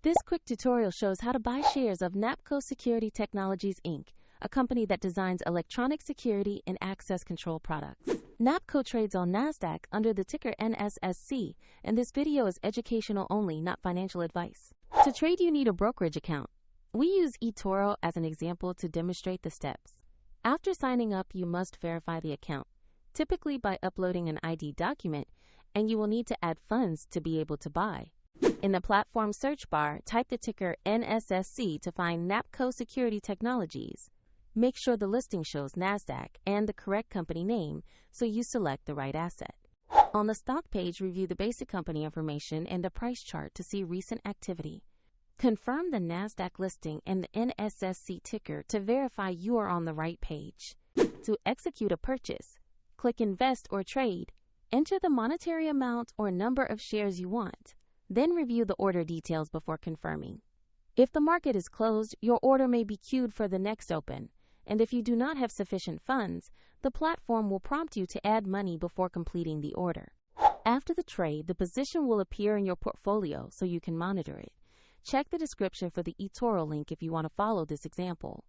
This quick tutorial shows how to buy shares of Napco Security Technologies Inc., a company that designs electronic security and access control products. Napco trades on NASDAQ under the ticker NSSC, and this video is educational only, not financial advice. To trade, you need a brokerage account. We use eToro as an example to demonstrate the steps. After signing up, you must verify the account, typically by uploading an ID document, and you will need to add funds to be able to buy. In the platform search bar, type the ticker NSSC to find Napco Security Technologies. Make sure the listing shows NASDAQ and the correct company name, so you select the right asset. On the stock page, review the basic company information and the price chart to see recent activity. Confirm the NASDAQ listing and the NSSC ticker to verify you are on the right page. To execute a purchase, click Invest or Trade. Enter the monetary amount or number of shares you want. Then review the order details before confirming. If the market is closed, your order may be queued for the next open, and if you do not have sufficient funds, the platform will prompt you to add money before completing the order. After the trade, the position will appear in your portfolio so you can monitor it. Check the description for the eToro link if you want to follow this example.